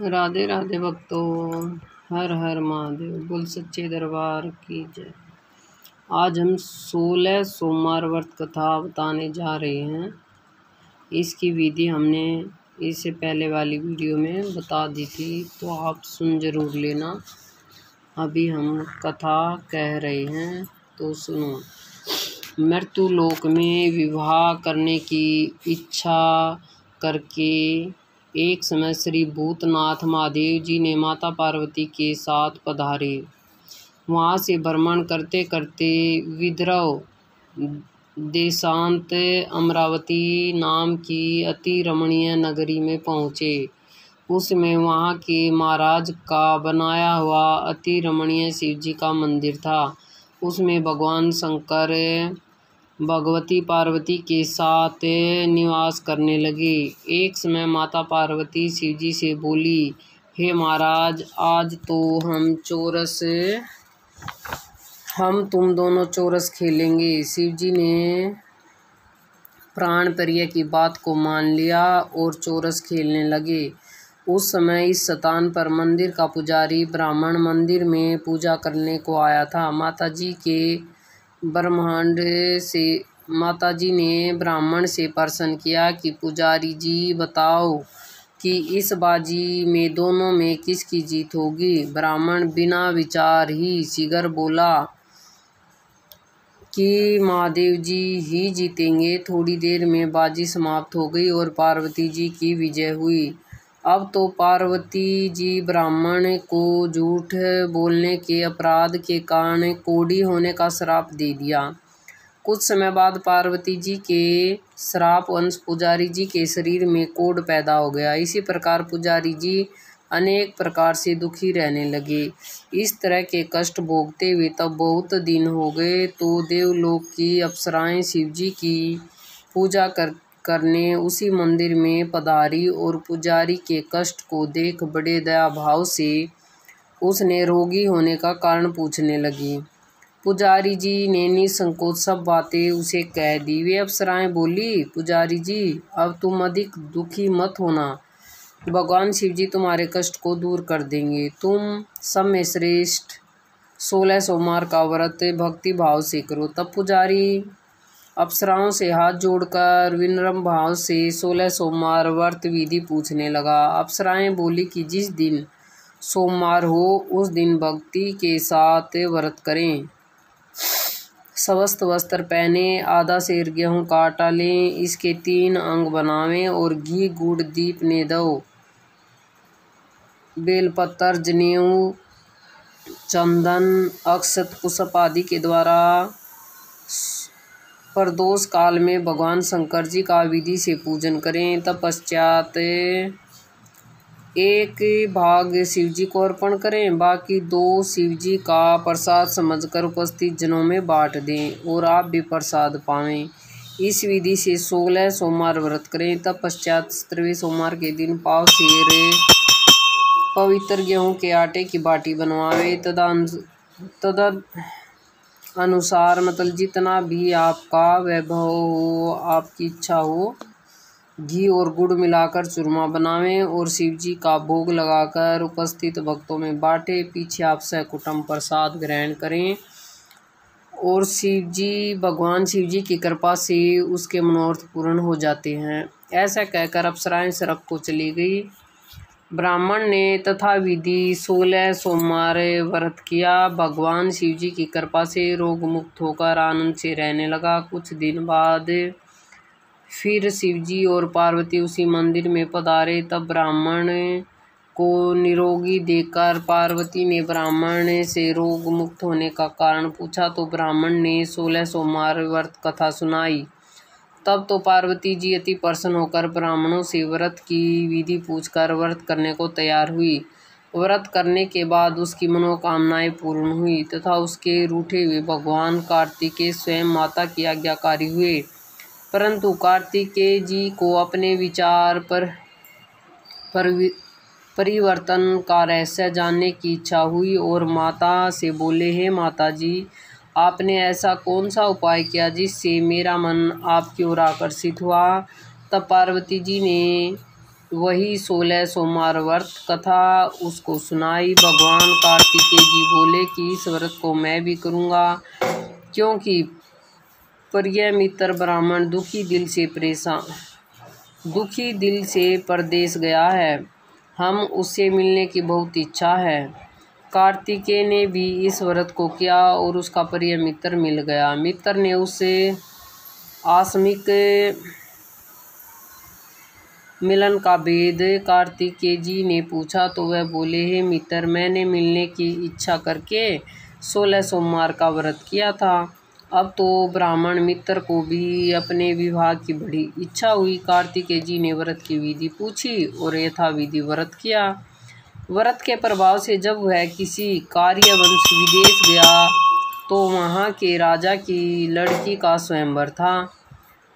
राधे राधे भक्तों, हर हर महादेव, बोल सच्चे दरबार की जय। आज हम 16 सोमवार व्रत कथा बताने जा रहे हैं। इसकी विधि हमने इससे पहले वाली वीडियो में बता दी थी, तो आप सुन जरूर लेना। अभी हम कथा कह रहे हैं तो सुनो। मृत्यु लोक में विवाह करने की इच्छा करके एक समय श्री भूतनाथ महादेव जी ने माता पार्वती के साथ पधारे। वहाँ से भ्रमण करते करते विदर्भ देशांत अमरावती नाम की अति रमणीय नगरी में पहुँचे। उसमें वहाँ के महाराज का बनाया हुआ अति रमणीय शिव जी का मंदिर था। उसमें भगवान शंकर भगवती पार्वती के साथ निवास करने लगे। एक समय माता पार्वती शिव जी से बोली, हे महाराज, आज तो हम तुम दोनों चोरस खेलेंगे। शिव जी ने प्राण प्रिय की बात को मान लिया और चोरस खेलने लगे। उस समय इस स्थान पर मंदिर का पुजारी ब्राह्मण मंदिर में पूजा करने को आया था। माताजी ने ब्राह्मण से प्रश्न किया कि पुजारी जी बताओ कि इस बाजी में दोनों में किसकी जीत होगी। ब्राह्मण बिना विचार ही शीघ्र बोला कि महादेव जी ही जीतेंगे। थोड़ी देर में बाजी समाप्त हो गई और पार्वती जी की विजय हुई। अब तो पार्वती जी ब्राह्मण को झूठ बोलने के अपराध के कारण कोढ़ी होने का श्राप दे दिया। कुछ समय बाद पार्वती जी के श्राप वंश पुजारी जी के शरीर में कोढ़ पैदा हो गया। इसी प्रकार पुजारी जी अनेक प्रकार से दुखी रहने लगे। इस तरह के कष्ट भोगते हुए तब बहुत दिन हो गए तो देवलोक की अप्सराएं शिव जी की पूजा करने उसी मंदिर में पधारी और पुजारी के कष्ट को देख बड़े दया भाव से उसने रोगी होने का कारण पूछने लगी। पुजारी जी ने निसंकोच सब बातें उसे कह दी। वे अप्सराएं बोली, पुजारी जी, अब तुम अधिक दुखी मत होना, भगवान शिव जी तुम्हारे कष्ट को दूर कर देंगे। तुम सब में श्रेष्ठ 16 सोमवार का व्रत भक्ति भाव से करो। तब पुजारी अप्सराओं से हाथ जोड़कर विनम्र भाव से 16 सोमवार व्रत विधि पूछने लगा। अप्सराएं बोली कि जिस दिन सोमवार हो उस दिन भक्ति के साथ व्रत करें। स्वस्थ वस्त्र पहने, आधा सेर गेहूं का आटा लें, इसके 3 अंग बनावें और घी गुड़ दीप ने दो, बेलपत्र, जनेऊ, चंदन, अक्षत, पुष्प आदि के द्वारा प्रदोष काल में भगवान शंकर जी का विधि से पूजन करें। तत्पश्चात एक भाग शिव जी को अर्पण करें, बाकी 2 शिव जी का प्रसाद समझकर उपस्थित जनों में बांट दें और आप भी प्रसाद पावें। इस विधि से 16 सोमवार व्रत करें। तत्पश्चात 17वें सोमवार के दिन पाव सेर पवित्र गेहूं के आटे की बाटी बनवावे। तद अनुसार मतलब जितना भी आपका वैभव हो, आपकी इच्छा हो, घी और गुड़ मिलाकर चूरमा बनावें और शिव जी का भोग लगाकर उपस्थित भक्तों में बांटे। पीछे आप सकुटुम्ब प्रसाद ग्रहण करें और भगवान शिव जी की कृपा से उसके मनोरथ पूर्ण हो जाते हैं। ऐसा कहकर अप्सराएं स्वर्ग को चली गई। ब्राह्मण ने तथा विधि 16 सोमवार व्रत किया। भगवान शिव जी की कृपा से रोग मुक्त होकर आनंद से रहने लगा। कुछ दिन बाद फिर शिव जी और पार्वती उसी मंदिर में पधारे। तब ब्राह्मण को निरोगी देखकर पार्वती ने ब्राह्मण से रोग मुक्त होने का कारण पूछा तो ब्राह्मण ने 16 सोमवार व्रत कथा सुनाई। तब तो पार्वती जी अति प्रसन्न होकर ब्राह्मणों से व्रत की विधि पूछकर व्रत करने को तैयार हुई। व्रत करने के बाद उसकी मनोकामनाएं पूर्ण हुई तथा उसके रूठे हुए भगवान कार्तिकेय स्वयं माता की आज्ञाकारी हुए। परंतु कार्तिकेय जी को अपने विचार पर परिवर्तन का रहस्य जानने की इच्छा हुई और माता से बोले, हे माता जी, आपने ऐसा कौन सा उपाय किया जिससे मेरा मन आपकी ओर आकर्षित हुआ। तब पार्वती जी ने वही 16 सोमवार व्रत कथा उसको सुनाई। भगवान कार्तिकेय जी बोले कि इस व्रत को मैं भी करूँगा, क्योंकि प्रिय मित्र ब्राह्मण दुखी दिल से परदेश गया है, हम उससे मिलने की बहुत इच्छा है। कार्तिकेय ने भी इस व्रत को किया और उसका प्रिय मित्र मिल गया। मित्र ने उससे आकस्मिक मिलन का भेद कार्तिकेय जी ने पूछा तो वह बोले, हे मित्र, मैंने मिलने की इच्छा करके 16 सोमवार का व्रत किया था। अब तो ब्राह्मण मित्र को भी अपने विवाह की बड़ी इच्छा हुई। कार्तिकेय जी ने व्रत की विधि पूछी और यथाविधि व्रत किया। व्रत के प्रभाव से जब वह किसी कार्यवश विदेश गया तो वहाँ के राजा की लड़की का स्वयंवर था।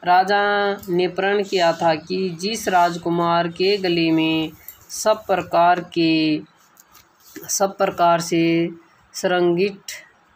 राजा ने प्रण किया था कि जिस राजकुमार के गले में सब प्रकार से सुरंगित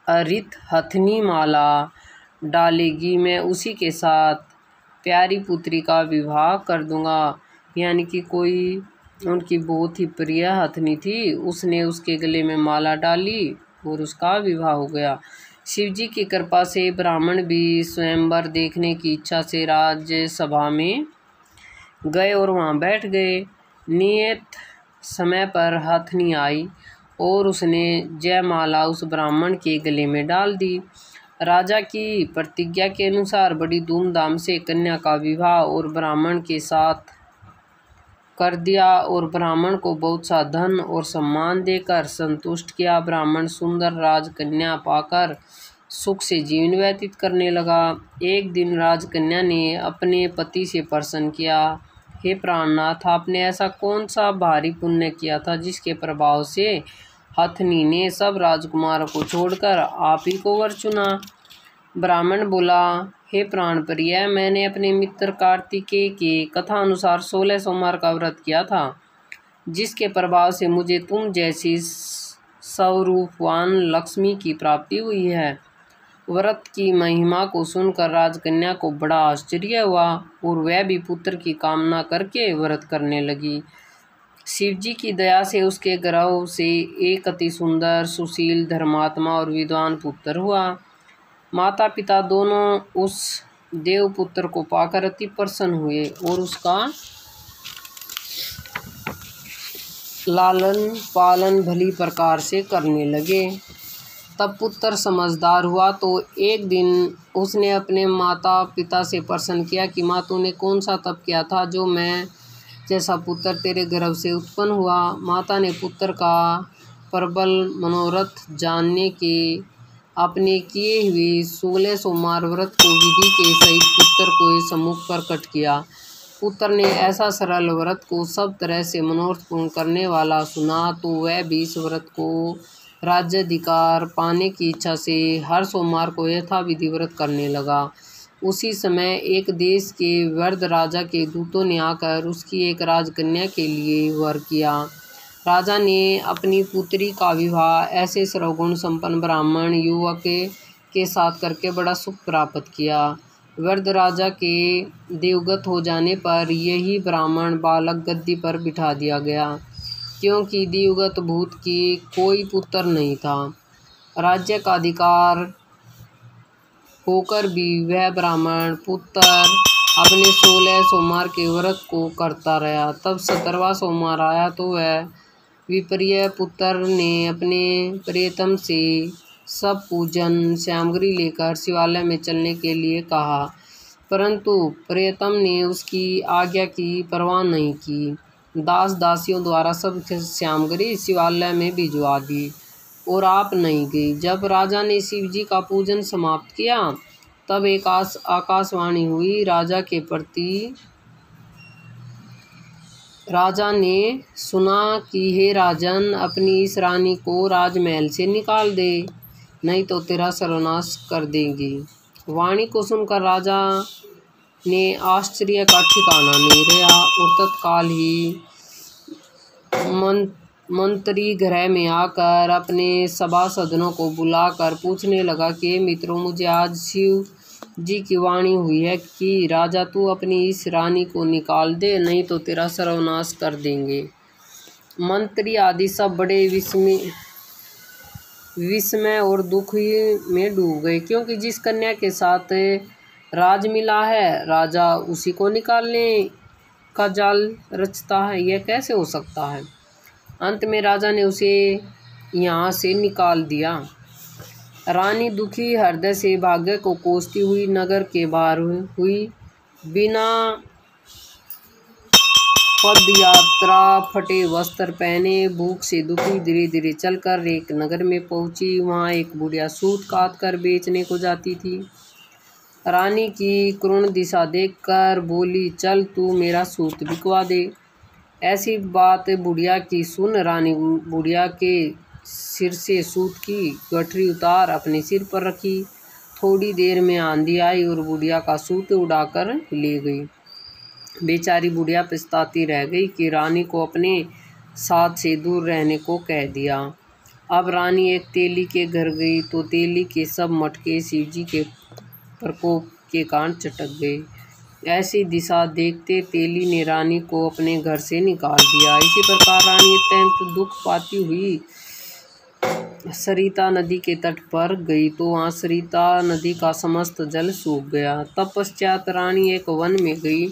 अरित हथनी माला डालेगी, मैं उसी के साथ प्यारी पुत्री का विवाह कर दूंगा। यानी कि कोई उनकी बहुत ही प्रिय हथनी थी, उसने उसके गले में माला डाली और उसका विवाह हो गया। शिवजी की कृपा से ब्राह्मण भी स्वयंवर देखने की इच्छा से राज्यसभा में गए और वहां बैठ गए। नियत समय पर हथनी आई और उसने जयमाला उस ब्राह्मण के गले में डाल दी। राजा की प्रतिज्ञा के अनुसार बड़ी धूमधाम से कन्या का विवाह और ब्राह्मण के साथ कर दिया और ब्राह्मण को बहुत सा धन और सम्मान देकर संतुष्ट किया। ब्राह्मण सुंदर राजकन्या पाकर सुख से जीवन व्यतीत करने लगा। एक दिन राजकन्या ने अपने पति से प्रश्न किया, हे प्राणनाथ, आपने ऐसा कौन सा भारी पुण्य किया था जिसके प्रभाव से हथनी ने सब राजकुमारों को छोड़कर आप ही को वर चुना? ब्राह्मण बोला, हे प्राण प्रिय, मैंने अपने मित्र कार्तिकेय के कथा अनुसार 16 सोमवार का व्रत किया था, जिसके प्रभाव से मुझे तुम जैसी स्वरूपवान लक्ष्मी की प्राप्ति हुई है। व्रत की महिमा को सुनकर राजकन्या को बड़ा आश्चर्य हुआ और वह भी पुत्र की कामना करके व्रत करने लगी। शिवजी की दया से उसके गर्भ से एक अति सुंदर, सुशील, धर्मात्मा और विद्वान पुत्र हुआ। माता पिता दोनों उस देवपुत्र को पाकर अति प्रसन्न हुए और उसका लालन पालन भली प्रकार से करने लगे। तब पुत्र समझदार हुआ तो एक दिन उसने अपने माता पिता से प्रश्न किया कि माँ, तूने कौन सा तप किया था जो मैं जैसा पुत्र तेरे गर्भ से उत्पन्न हुआ? माता ने पुत्र का प्रबल मनोरथ जानने के अपने किए हुए 16 सोमवार व्रत को विधि के सहित पुत्र को सम्मुख प्रकट किया। पुत्र ने ऐसा सरल व्रत को सब तरह से मनोरथ पूर्ण करने वाला सुना तो वह भी इस व्रत को राज्याधिकार पाने की इच्छा से हर सोमवार को यथाविधि व्रत करने लगा। उसी समय एक देश के वृद्ध राजा के दूतों ने आकर उसकी एक राजकन्या के लिए वर किया। राजा ने अपनी पुत्री का विवाह ऐसे सर्वगुण संपन्न ब्राह्मण युवक के साथ करके बड़ा सुख प्राप्त किया। वृद्ध राजा के देवगत हो जाने पर यही ब्राह्मण बालक गद्दी पर बिठा दिया गया, क्योंकि देवगत भूत की कोई पुत्र नहीं था। राज्य का अधिकार होकर भी वह ब्राह्मण पुत्र अपने 16 सोमवार के व्रत को करता रहा। तब 17वां सोमवार आया तो वह विप्रिय पुत्र ने अपने प्रियतम से सब पूजन सामग्री लेकर शिवालय में चलने के लिए कहा, परंतु प्रियतम ने उसकी आज्ञा की परवाह नहीं की। दास दासियों द्वारा सब सामग्री शिवालय में भिजवा दी और आप नहीं गई। जब राजा ने शिवजी का पूजन समाप्त किया तब एक आकाशवाणी हुई राजा के प्रति। राजा ने सुना कि हे राजन, अपनी इस रानी को राजमहल से निकाल दे, नहीं तो तेरा सर्वनाश कर देगी। वाणी को सुनकर राजा ने आश्चर्य का ठिकाना नहीं रहा और तत्काल ही मंत्री गृह में आकर अपने सभासदों को बुलाकर पूछने लगा कि मित्रों, मुझे आज शिव जी की वाणी हुई है कि राजा तू अपनी इस रानी को निकाल दे, नहीं तो तेरा सर्वनाश कर देंगे। मंत्री आदि सब बड़े विस्मय और दुख में डूब गए, क्योंकि जिस कन्या के साथ राज मिला है राजा उसी को निकालने का जाल रचता है, यह कैसे हो सकता है। अंत में राजा ने उसे यहाँ से निकाल दिया। रानी दुखी हृदय से भाग्य को कोसती हुई नगर के बाहर हुई। बिना पदयात्रा, फटे वस्त्र पहने, भूख से दुखी धीरे धीरे चलकर एक नगर में पहुंची। वहां एक बुढ़िया सूत काट कर बेचने को जाती थी। रानी की करुण दिशा देखकर बोली, चल तू मेरा सूत बिकवा दे। ऐसी बात बुढ़िया की सुन रानी बुढ़िया के सिर से सूत की गठरी उतार अपने सिर पर रखी। थोड़ी देर में आंधी आई और बुढ़िया का सूत उड़ाकर ले गई। बेचारी बुढ़िया पछताती रह गई कि रानी को अपने साथ से दूर रहने को कह दिया। अब रानी एक तेली के घर गई तो तेली के सब मटके शिवजी के प्रकोप के कारण चटक गए। ऐसी दिशा देखते तेली ने रानी को अपने घर से निकाल दिया। इसी प्रकार रानी अत्यंत दुख पाती हुई सरिता नदी के तट पर गई तो वहाँ सरिता नदी का समस्त जल सूख गया। तत्पश्चात रानी एक वन में गई।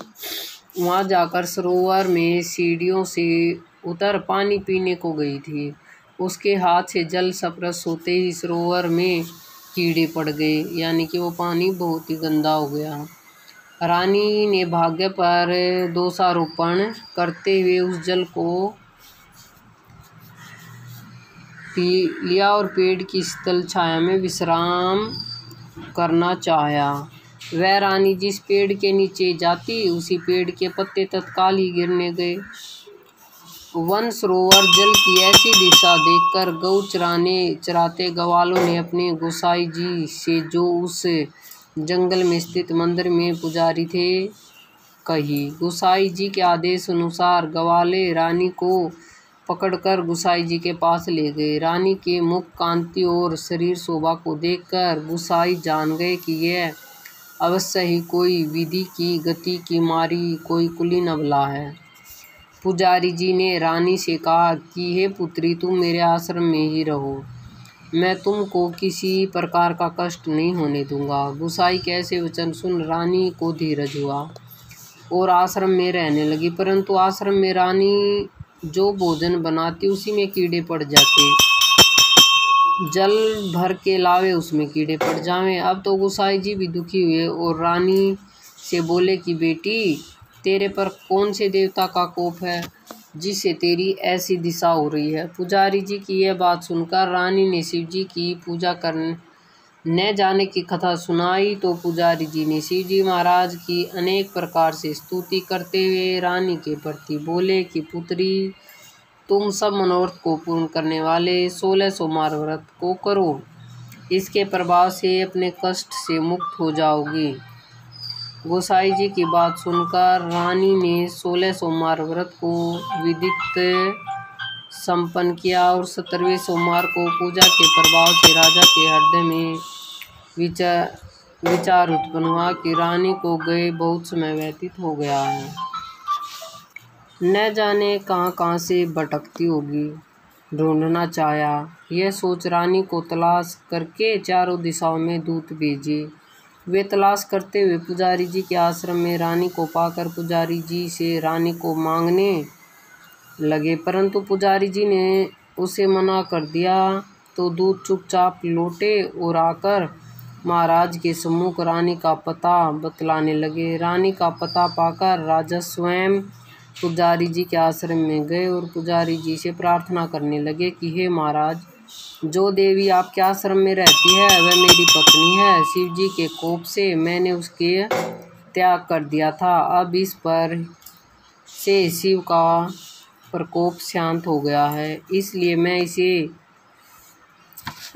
वहाँ जाकर सरोवर में सीढ़ियों से उतर पानी पीने को गई थी। उसके हाथ से जल स्पर्श होते ही सरोवर में कीड़े पड़ गए, यानी कि वो पानी बहुत ही गंदा हो गया। रानी ने भाग्य पर दोषारोपण करते हुए उस जल को पी लिया और पेड़ की शीतल छाया में विश्राम करना चाहा। वह रानी जिस पेड़ के नीचे जाती उसी पेड़ के पत्ते तत्काल ही गिरने गए। वन सरोवर जल की ऐसी दिशा देखकर गौ चराते ग्वालों ने अपने गोसाई जी से, जो उस जंगल में स्थित मंदिर में पुजारी थे, कही। गोसाई जी के आदेश अनुसार ग्वाले रानी को पकड़कर गोसाई जी के पास ले गए। रानी के मुख कांति और शरीर शोभा को देखकर गोसाई जान गए कि यह अवश्य ही कोई विधि की गति की मारी कोई कुलीन अबला है। पुजारी जी ने रानी से कहा कि हे पुत्री, तुम मेरे आश्रम में ही रहो, मैं तुमको किसी प्रकार का कष्ट नहीं होने दूंगा। गोसाई के ऐसे वचन सुन रानी को धीरज हुआ और आश्रम में रहने लगी, परंतु आश्रम में रानी जो भोजन बनाती उसी में कीड़े पड़ जाते, जल भर के लावे उसमें कीड़े पड़ जावें। अब तो गोसाई जी भी दुखी हुए और रानी से बोले कि बेटी, तेरे पर कौन से देवता का कोप है जिससे तेरी ऐसी दिशा हो रही है। पुजारी जी की यह बात सुनकर रानी ने शिव जी की पूजा करने न जाने की कथा सुनाई तो पुजारी जी ने शिव जी महाराज की अनेक प्रकार से स्तुति करते हुए रानी के प्रति बोले कि पुत्री, तुम सब मनोरथ को पूर्ण करने वाले 16 सोमवार व्रत को करो, इसके प्रभाव से अपने कष्ट से मुक्त हो जाओगी। गोसाई जी की बात सुनकर रानी ने 16 सोमवार व्रत को विधिवत संपन्न किया और 17वें सोमवार को पूजा के प्रभाव से राजा के हृदय में विचार उत्पन्न हुआ कि रानी को गए बहुत समय व्यतीत हो गया है, न जाने कहाँ कहाँ से भटकती होगी, ढूंढना चाहा। यह सोच रानी को तलाश करके चारों दिशाओं में दूत भेजे। वे तलाश करते हुए पुजारी जी के आश्रम में रानी को पाकर पुजारी जी से रानी को मांगने लगे, परंतु पुजारी जी ने उसे मना कर दिया तो दूत चुपचाप लौटे और आकर महाराज के सम्मुख रानी का पता बतलाने लगे। रानी का पता पाकर राजा स्वयं पुजारी जी के आश्रम में गए और पुजारी जी से प्रार्थना करने लगे कि हे महाराज, जो देवी आपके आश्रम में रहती है वह मेरी पत्नी है। शिव जी के कोप से मैंने उसके त्याग कर दिया था, अब इस पर से शिव का प्रकोप शांत हो गया है, इसलिए मैं इसे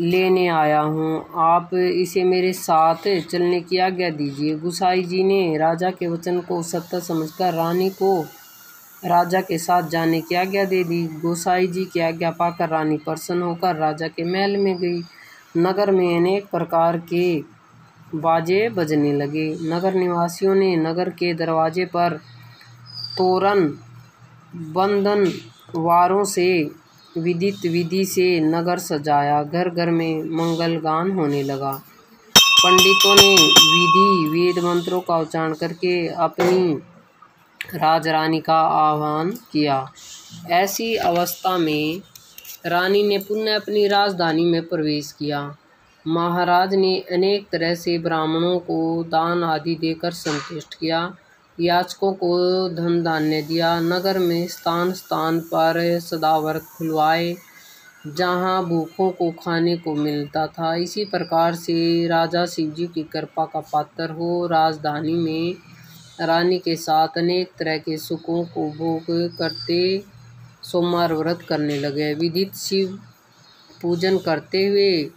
लेने आया हूँ। आप इसे मेरे साथ चलने की आज्ञा दीजिए। गोसाई जी ने राजा के वचन को सत्य समझकर रानी को राजा के साथ जाने की आज्ञा दे दी। गोसाई जी की आज्ञा पाकर रानी प्रसन्न होकर राजा के महल में गई। नगर में अनेक प्रकार के बाजे बजने लगे। नगर निवासियों ने नगर के दरवाजे पर तोरण बंधन वारों से विदित विधि से नगर सजाया। घर घर में मंगल गान होने लगा। पंडितों ने विधि वेद मंत्रों का उच्चारण करके अपनी राज रानी का आह्वान किया। ऐसी अवस्था में रानी ने पुनः अपनी राजधानी में प्रवेश किया। महाराज ने अनेक तरह से ब्राह्मणों को दान आदि देकर संतुष्ट किया। याचकों को धन धान्य दिया। नगर में स्थान स्थान पर सदाव्रत खुलवाए जहाँ भूखों को खाने को मिलता था। इसी प्रकार से राजा शिवजी की कृपा का पात्र हो राजधानी में रानी के साथ अनेक तरह के सुखों को भोग करते सोमवार व्रत करने लगे। विधित शिव पूजन करते हुए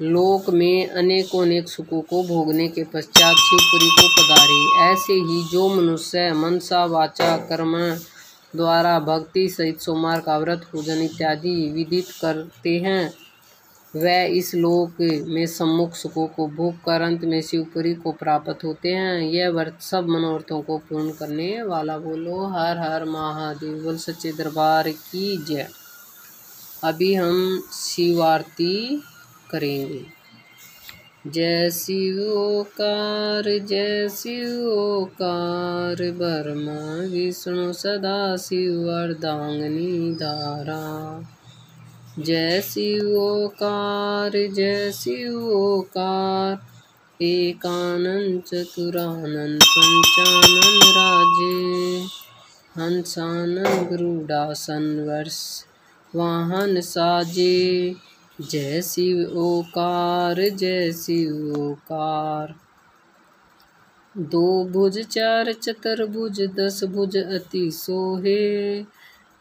लोक में अनेक सुखों को भोगने के पश्चात शिवपुरी को पधारे। ऐसे ही जो मनुष्य मनसा वाचा कर्म द्वारा भक्ति सहित सोमवार का व्रत पूजन इत्यादि विधित करते हैं वह इस लोक में सम्मुख सुखों को भोग कर अंत में शिवपुरी को प्राप्त होते हैं। यह व्रत सब मनोरथों को पूर्ण करने वाला। बोलो हर हर महादेव। बोल सच्चे दरबार की जय। अभी हम शिव आरती करेंगे। जय शिव ओकार जय शिव ओकार ब्रह्मा विष्णु सदा शिव अर्धांगिनी धारा। जय शिव ओकार जय शिव ओकार एकानन चतुरानन पंचानन राजे हंसानन गरुडासन वर्ष वाहन साजे। जय शिव ओकार जय शिव ओकार। दो भुज चार चतुर्भुज 10 भुज अति सोहे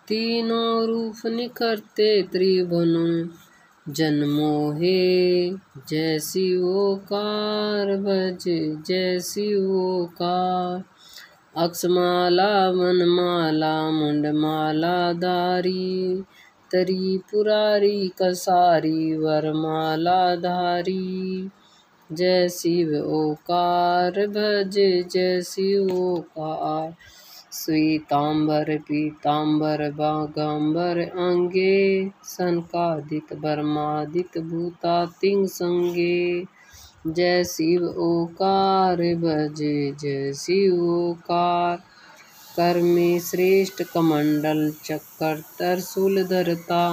तीनों रूप निखरते त्रिभुवन जन्मोहे। जय शिव ओकार भज जय शिव ओकार। अक्षमाला वनमाला मुंडमाला धारी त्रिपुरारी कसारी वरमाला धारी। जय शिव ओकार भज जय शिव ओकार। श्वेतांबर पीतांबर बागांबर अंगे सनकादिक ब्रह्मादिक भूतातिंग संगे। जय शिव ओकार भज जय शिव ओकार। कर में श्रेष्ठ कमंडल चक्कर त्रिशूल धरता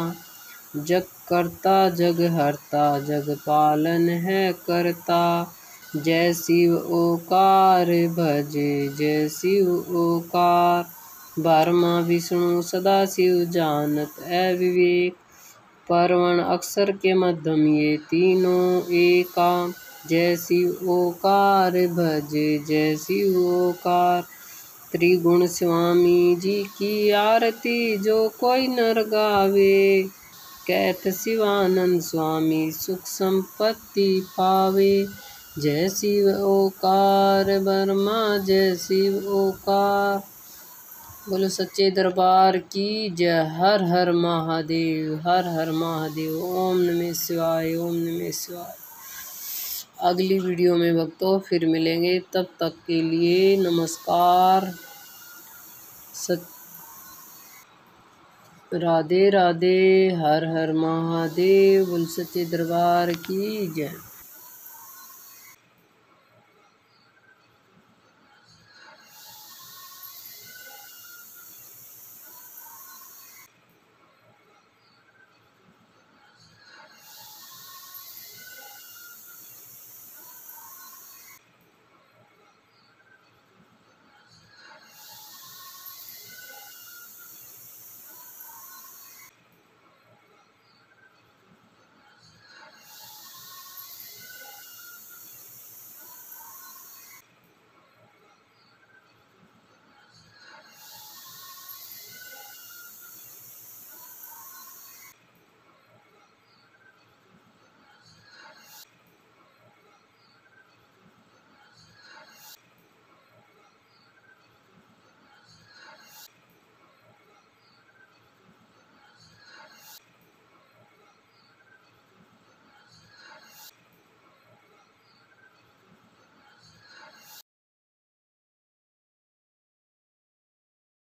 जग करता जग हरता जग पालन है करता। जय शिव ओकार भज जय शिव ओकार। ब्रह्मा विष्णु सदा शिव जानत अविवेक परवण अक्षर के मध्यम ये तीनों एका। जय शिव ओकार भज जय शिव ओकार। त्रिगुण स्वामी जी की आरती जो कोई नर गावे कहत शिवानंद स्वामी सुख संपत्ति पावे। जय शिव ओकार ब्रह्मा जय शिव ओकार। बोलो सच्चे दरबार की जय। हर हर महादेव हर हर महादेव। ओम नमः शिवाय ओम नमः शिवाय। अगली वीडियो में भक्तों फिर मिलेंगे, तब तक के लिए नमस्कार। राधे राधे। हर हर महादेव। बोल सच्चे दरबार की जय।